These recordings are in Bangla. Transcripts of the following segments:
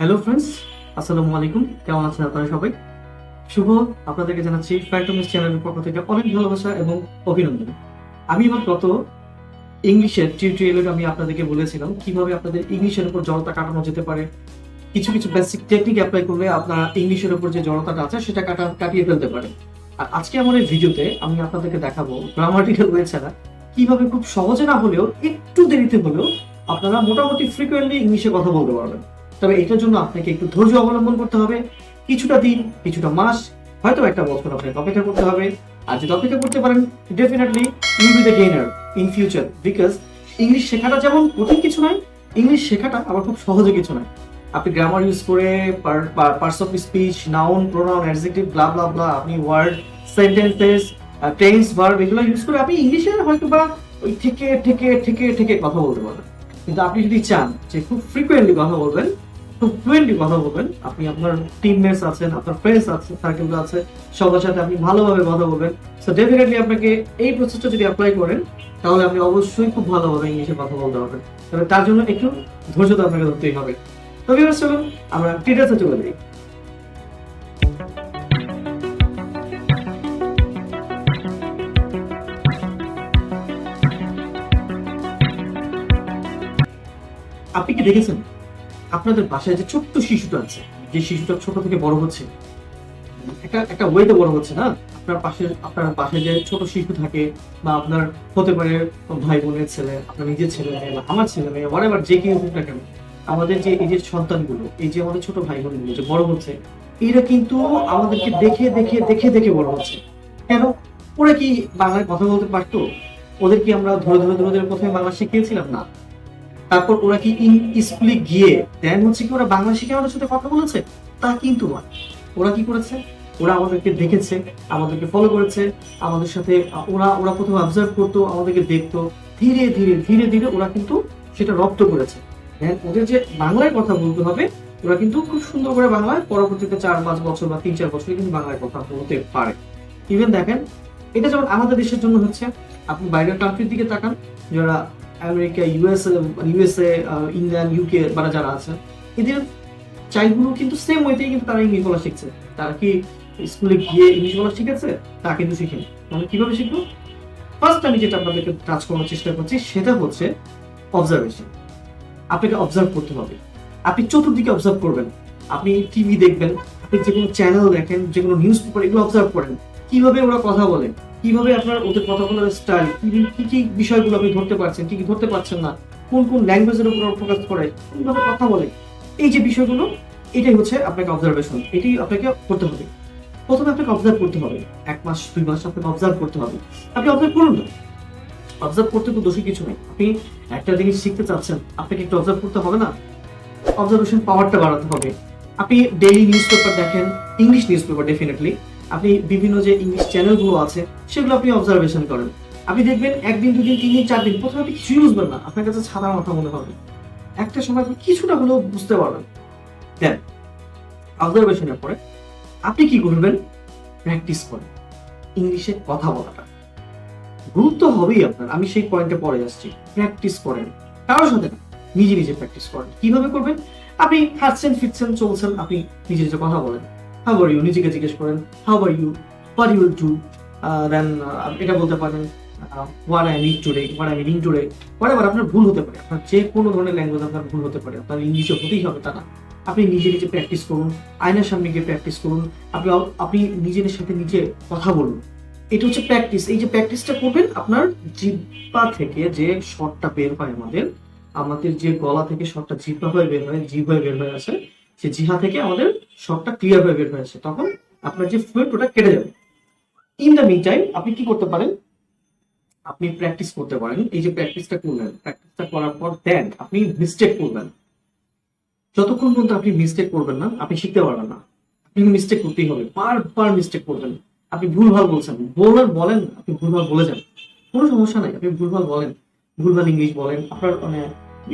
হ্যালো ফ্রেন্ডস, আসসালামু আলাইকুম। কেমন আছেন আপনারা সবাই? শুভ আপনাদেরকে জানাচ্ছি ফ্যাক্টমিস চ্যানেলের পক্ষ থেকে অনেক ভালোবাসা এবং অভিনন্দন। আমি আমার গত ইংলিশের টিউটোরিয়ালে আমি আপনাদেরকে বলেছিলাম কিভাবে আপনাদের ইংলিশের উপর জড়তা কাটানো যেতে পারে। কিছু কিছু বেসিক টেকনিক অ্যাপ্লাই করলে আপনারা ইংলিশের উপর যে জড়তাটা আছে সেটা কাটিয়ে ফেলতে পারেন। আর আজকে আমার এই ভিডিওতে আমি আপনাদেরকে দেখাবো গ্রামাটিক্যাল ওয়ে ছাড়া কিভাবে খুব সহজে না হলেও একটু দেরিতে হলেও আপনারা মোটামুটি ফ্রিকোয়েন্টলি ইংলিশে কথা বলতে পারবেন। তবে এটার জন্য আপনাকে একটু ধৈর্য অবলম্বন করতে হবে, কিছুটা দিন, কিছুটা মাস, হয়তো একটা বছর আপনাকে অপেক্ষা করতে হবে। আর যদি অপেক্ষা করতে পারেন, definitely you be the gainer in future. Because English শেখাটা যেমন কঠিন কিছু নয়, ইংলিশ শেখাটা আবার খুব সহজে কিছু নয়। আপনি গ্রামার ইউজ করে parts of speech, noun, pronoun, adjective, blah blah blah, আপনি ওয়ার্ড, সেন্টেন্সেস, টেন্স, ভার্ব এগুলো ইউজ করে আপনি ইংলিশে হয়তো বা ওই থেকে থেকে থেকে থেকে কথা বলতে পারবেন। কিন্তু আপনি যদি চান যে খুব ফ্রিকোয়েন্টলি কথা বলবেন, খুব ফ্লুয়েন্টলি কথা বলবেন, আপনি আপনার টিমমেটস আছেন, আপনার ফ্রেন্ডস আছে, সার্কেল আছে, সবার সাথে আপনি ভালোভাবে কথা বলবেন। সো ডেফিনেটলি আপনাকে এই প্রসেসটা যদি অ্যাপ্লাই করেন তাহলে আপনি অবশ্যই খুব ভালোভাবে ইংলিশে কথা বলতে পারবেন। তবে তার জন্য একটু ধৈর্য তো আপনাকে ধরতেই হবে। তবে এবার চলুন আমরা ডিটেলসে চলে যাই। আপনি কি দেখেছেন আপনাদের বাসায় যে ছোট্ট শিশুটা আছে, যে শিশুটা ছোট থেকে বড় হচ্ছে, একটা একটা ওয়েতে বড় হচ্ছে না? আপনার বাসায় যে ছোট শিশু থাকে বা আপনার হতে পারে ভাই বোনের ছেলে, আপনার নিজের ছেলে মেয়ে বা আমার ছেলে মেয়ে, whatever, যে কেউ হোক না কেন, আমাদের যে এই যে সন্তানগুলো, এই যে আমাদের ছোট ভাই বোনগুলো যে বড় হচ্ছে, এরা কিন্তু আমাদেরকে দেখে দেখে দেখে দেখে বড় হচ্ছে। কেন? ওরা কি বাংলায় কথা বলতে পারতো? ওদের কি আমরা ধরে ধরে ধরে ধরে প্রথমে বাংলা শিখিয়েছিলাম? না। তারপর ওরা কি স্কুলে গিয়ে দেন হচ্ছে কি ওরা বাংলা শিখে আমাদের সাথে কথা বলেছে? তা কিন্তু নয়। ওরা কি করেছে? ওরা আমাদেরকে দেখেছে, আমাদেরকে ফলো করেছে, আমাদের সাথে ওরা ওরা প্রথমে অবজার্ভ করতো, আমাদেরকে দেখতো, ধীরে ধীরে ধীরে ধীরে ওরা কিন্তু সেটা রপ্ত করেছে। দেন ওদের যে বাংলায় কথা বলতে হবে, ওরা কিন্তু খুব সুন্দর করে বাংলায় পরবর্তীতে 4-5 বছর বা 3-4 বছরে কিন্তু বাংলায় কথা বলতে পারে। ইভেন দেখেন, এটা যেমন আমাদের দেশের জন্য হচ্ছে, আপনি বাইরের কান্ট্রির দিকে তাকান, যারা আমেরিকা, ইউএসএ, ইংল্যান্ড, ইউকে বা যারা আছে, এদের চাইল্ডগুলো কিন্তু সেম ওয়েতেই কিন্তু তারা ইংলিশ বলা শিখছে। তারা কি স্কুলে গিয়ে ইংলিশ বলা শিখেছে? তা কিন্তু শিখেনি। মানে কিভাবে শিখবো? ফার্স্ট আমি যেটা আপনাদেরকে টাচ করার চেষ্টা করছি সেটা হচ্ছে অবজারভেশন। আপনাকে অবজার্ভ করতে হবে। আপনি চতুর্দিকে অবজার্ভ করবেন, আপনি টিভি দেখবেন, আপনি যে কোনো চ্যানেল দেখেন, যে কোনো নিউজ পেপার, এগুলো অবজার্ভ করেন, কিভাবে ওরা কথা বলে, কিভাবে আপনার ওদের কথা বলার স্টাইল, কি কি বিষয়গুলো আপনি ধরতে পারছেন, কি কি ধরতে পারছেন না, কোন কোন ল্যাঙ্গুয়েজের উপর ফোকাস করে, কিভাবে কথা বলে, এই যে বিষয়গুলো, এটাই হচ্ছে আপনাকে অবজারভেশন। এটাই আপনাকে করতে হবে। প্রথমে আপনাকে অবজার্ভ করতে হবে, 1 মাস 2 মাস আপনাকে অবজার্ভ করতে হবে। আপনি অবজার্ভ করুন না, অবজার্ভ করতে তো দোষী কিছু নেই। আপনি একটা জিনিস শিখতে চাচ্ছেন, আপনাকে একটু অবজার্ভ করতে হবে না? অবজারভেশন পাওয়ারটা বাড়াতে হবে। আপনি ডেইলি নিউজ পেপার দেখেন, ইংলিশ নিউজ পেপার ডেফিনেটলি। আপনি বিভিন্ন যে ইংলিশ চ্যানেলগুলো আছে সেগুলো আপনি অবজারভেশন করেন। আপনি দেখবেন 1 দিন 2 দিন 3 দিন 4 দিন প্রথমে আপনি কিছুই বুঝবেন না, আপনার কাছে সাধারণ কথা মনে হবে। একটা সময় আপনি কিছুটা হলেও বুঝতে পারবেন। দেন অবজারভেশনের পরে আপনি কি করবেন? প্র্যাকটিস করেন ইংলিশে কথা বলাটা। গুরুত্ব হবেই আপনার, আমি সেই পয়েন্টে পরে আসছি। প্র্যাকটিস করেন, কারোর সাথে না, নিজে নিজে প্র্যাকটিস করেন। কিভাবে করবেন? আপনি হাঁটছেন, ফিরছেন, চলছেন, আপনি নিজে নিজে কথা বলেন। হাউ আর ইউ, নিজেকে জিজ্ঞেস করেন, how are you, what you do. Then এটা বলতে পারেন, what I need today, what I meaning today. Whatever, আপনার ভুল হতে পারে, আপনার যে কোনো ধরনের ল্যাঙ্গুয়েজ আপনার ভুল হতে পারে, আপনার ইংলিশে হতেই হবে তা না। আপনি নিজে নিজে প্র্যাকটিস করুন, আয়নার সামনে গিয়ে প্র্যাকটিস করুন, আপনি নিজের সাথে নিজে কথা বলুন। এটা হচ্ছে প্র্যাকটিস। এই যে প্র্যাকটিসটা করবেন, আপনার জিহ্বা থেকে যে শটটা বের হয়, আমাদের যে গলা থেকে শটটা জিহ্বা হয়ে বের হয়, জিভ হয়ে বের হয়ে আসে, সে জিহা থেকে আমাদের শটটা ক্লিয়ার হয়ে বের হয়ে আসে, তখন আপনার যে ফ্লুয়েন্ট ওটা কেটে যাবে। ইন দ্য মিন টাইম আপনি কি করতে পারেন? আপনি প্র্যাকটিস করতে পারেন। এই যে প্র্যাকটিসটা করলেন, প্র্যাকটিসটা করার পর দেন আপনি মিস্টেক করবেন। যতক্ষণ পর্যন্ত আপনি মিস্টেক করবেন না, আপনি শিখতে পারবেন না। আপনি মিস্টেক করতেই হবে, বারবার মিস্টেক করবেন। আপনি ভুলভাল বলছেন, বলেন, আপনি ভুলভাল বলে যান, কোনো সমস্যা নাই। আপনি ভুলভাল বলেন, ভুলভাল ইংলিশ বলেন, আপনার মানে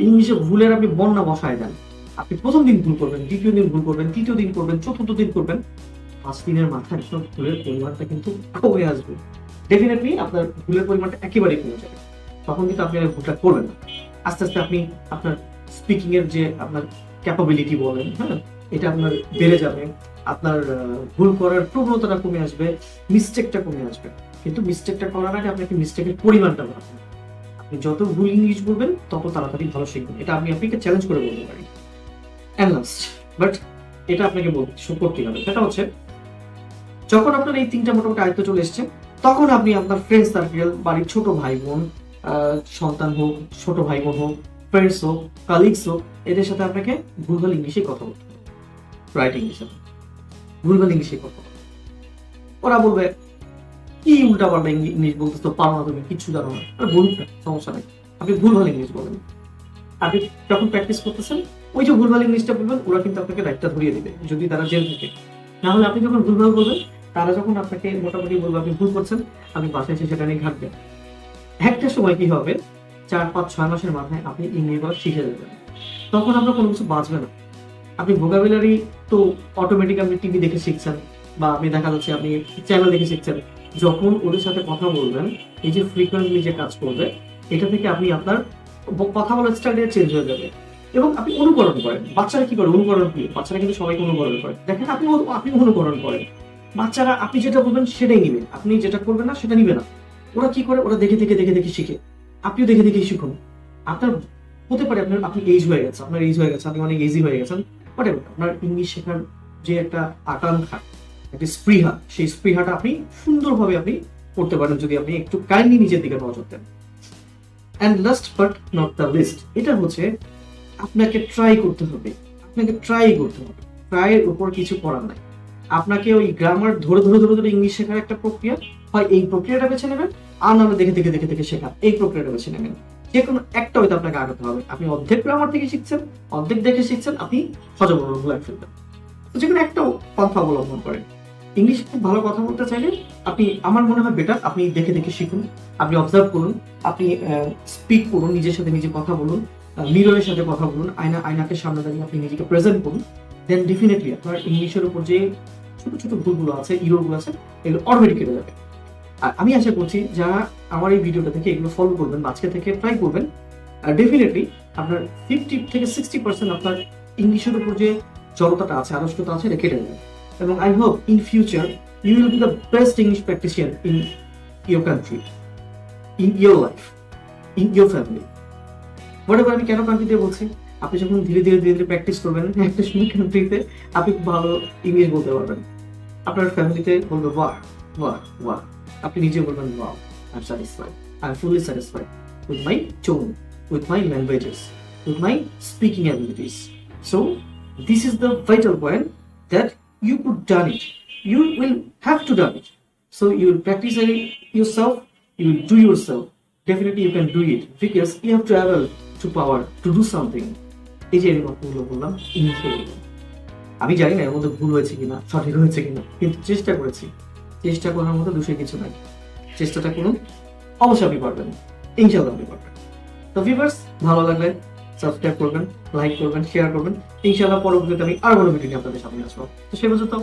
ইংলিশে ভুলের আপনি বন্যা বসায় দেন। আপনি প্রথম দিন ভুল করবেন, দ্বিতীয় দিন ভুল করবেন, তৃতীয় দিন করবেন, চতুর্থ দিন করবেন, 5 দিনের মাথায় আপনার ভুলের পরিমাণটা কিন্তু কমে আসবে। ডেফিনেটলি আপনার ভুলের পরিমাণটা একেবারেই কমে যাবে। তখন কিন্তু আপনি আর ভুলটা করবেন না। আস্তে আস্তে আপনি আপনার স্পিকিং এর যে আপনার ক্যাপাবিলিটি বলেন, হ্যাঁ, এটা আপনার বেড়ে যাবে। আপনার ভুল করার প্রবণতাটা কমে আসবে, মিস্টেকটা কমে আসবে। কিন্তু মিস্টেকটা করার আগে আপনাকে মিস্টেকের পরিমাণটা বাড়াতে। আপনি যত ভুল ইংলিশ বলবেন তত তাড়াতাড়ি ভালো শিখবেন, এটা আমি আপনাকে চ্যালেঞ্জ করে বলতে পারি। অ্যান্ড লাস্ট বাট এটা আপনাকে করতে হবে, সেটা হচ্ছে যখন আপনার এই 3টা মোটামুটি আয়ত্ত চলে এসছে, তখন আপনি আপনার ফ্রেন্ড সার্কেল, বাড়ির ছোট ভাই বোন, সন্তান হোক, ছোট ভাই বোন হোক, ফ্রেন্ডস হোক, কালিগস হোক, এদের সাথে আপনাকে ভুলভাল ইংলিশে কথা বলতে হবে। রাইট ইংলিশে ভুলভাল ইংলিশে কথা বলতে। ওরা বলবে কি উল্টাপাল্টা ইংলিশ বলতেছো, পারো না, তুমি কিচ্ছু জানো না। বলুন না, সমস্যা নেই, আপনি ভুলভাল ইংলিশ বলেন। আপনি যখন প্র্যাকটিস করতেছেন ওই যে ভুলভাল ইংলিশটা বলবেন, ওরা কিন্তু আপনাকে রাইটটা ধরিয়ে দেবে যদি তারা জেল থাকে। না হলে আপনি যখন ভুলভাল বলবেন, তারা যখন আপনাকে মোটামুটি বলবে আপনি ভুল করছেন, আপনি বাসায় এসে সেটা নিয়ে ঘাটবেন। একটা সময় কি হবে, 4, 5, 6 মাসের মাথায় আপনি ইংলিশ বলা শিখে যাবেন। তখন আপনার কোনো কিছু বাঁচবে না। আপনি ভোকাবুলারি তো অটোমেটিক আপনি টিভি দেখে শিখছেন, বা আপনি দেখা যাচ্ছে আপনি চ্যানেল দেখে শিখছেন। যখন ওদের সাথে কথা বলবেন, এই যে ফ্রিকোয়েন্টলি যে কাজ করবে, এটা থেকে আপনি আপনার কথা বলার স্টাইলটা চেঞ্জ হয়ে যাবে। এবং আপনি অনুকরণ করেন। বাচ্চারা কি করে, অনুকরণ কি? বাচ্চারা কিন্তু সবাইকে অনুকরণ করে। দেখেন আপনি অনুকরণ করেন, বাচ্চারা আপনি যেটা বলবেন সেটাই নিবে, আপনি যেটা করবেন না সেটা নিবে না। ওরা কি করে, ওরা দেখে দেখে শিখে। আপনিও দেখে দেখে শিখুন। আপনার হতে পারে আপনি এইজ হয়ে গেছে, আপনি অনেক ইজি হয়ে গেছেন, বাট আপনার ইংলিশ শেখার যে একটা আকাঙ্ক্ষা, একটা স্পৃহা, সেই স্পৃহাটা আপনি সুন্দরভাবে আপনি করতে পারেন যদি আপনি একটু কাইন্ডলি নিজের দিকে নজর দেন। And last but not the least, এটা হচ্ছে আপনাকে ট্রাই করতে হবে। ট্রাইয়ের উপর কিছু করার নাই। আপনাকে ওই গ্রামার ধরে ইংলিশ শেখার একটা প্রক্রিয়া, হয় এই প্রক্রিয়াটা বেছে নেবেন, আর নাহলে দেখে শেখা, এই প্রক্রিয়াটা বেছে নেবেন। যে কোনো একটা হয়তো আপনাকে আগাতে হবে। আপনি অর্ধেক গ্রামার থেকে শিখছেন, অর্ধেক দেখে শিখছেন, আপনি হজবরল ভুলে ফেলবেন। তো যে কোনো একটা পন্থা অবলম্বন করেন। ইংলিশ খুব ভালো কথা বলতে চাইলে আপনি, আমার মনে হয় বেটার আপনি দেখে শিখুন, আপনি অবজার্ভ করুন, আপনি স্পিক করুন, নিজের সাথে নিজে কথা বলুন, মিররের সাথে কথা বলুন, আয়নাকে সামনে দাঁড়িয়ে আপনি নিজেকে প্রেজেন্ট করুন। দেন ডেফিনেটলি আপনার ইংলিশের উপর যে ছোট ছোট ভুলগুলো আছে, ইরোরগুলো আছে, এগুলো অটোমেটিক কেটে যাবে। আর আমি আশা করছি যারা আমার এই ভিডিওটা থেকে এগুলো ফলো করবেন, আজকে থেকে ট্রাই করবেন, আর ডেফিনেটলি আপনার 50 থেকে 60% আপনার ইংলিশের উপর যে জড়তাটা আছে, আড়ষ্টতা আছে, এটা কেটে যাবে। এবং I hope in future you will be the best English practitioner in your country, in your life, in your family. Whatever আমি কেন কান্ট্রিতে বলছি, আপনি যখন ধীরে ধীরে প্র্যাকটিস করবেন, একটা সময় কান্ট্রিতে আপনি খুব ভালো ইংলিশ বলতে পারবেন। আপনার ফ্যামিলিতে বলবে বাহ, আপনি নিজে বলবেন wow, I'm satisfied, I'm fully satisfied with my tone, with my languages, with my speaking abilities. So this is the vital point that you could done it. You will have to done it. So you will practice it yourself. You will do yourself. Definitely you can do it because you have to have to power to do something. এই যে আমি কথাগুলো বললাম ইংলিশে বললাম, আমি জানি না এর মধ্যে ভুল হয়েছে কিনা, সঠিক হয়েছে কিনা, কিন্তু চেষ্টা করেছি। চেষ্টা করার মতো দোষের কিছু নাই। চেষ্টাটা করুন, অবশ্যই আপনি পারবেন, ইনশাআল্লাহ আপনি পারবেন। তো ভিউয়ার্স, ভালো লাগলে সাবস্ক্রাইব করবেন, লাইক করবেন, শেয়ার করবেন। ইনশাআল্লাহ পরবর্তীতে আমি আরো বড় ভিডিও নিয়ে আপনাদের সামনে আসবো। তো সে পর্যন্ত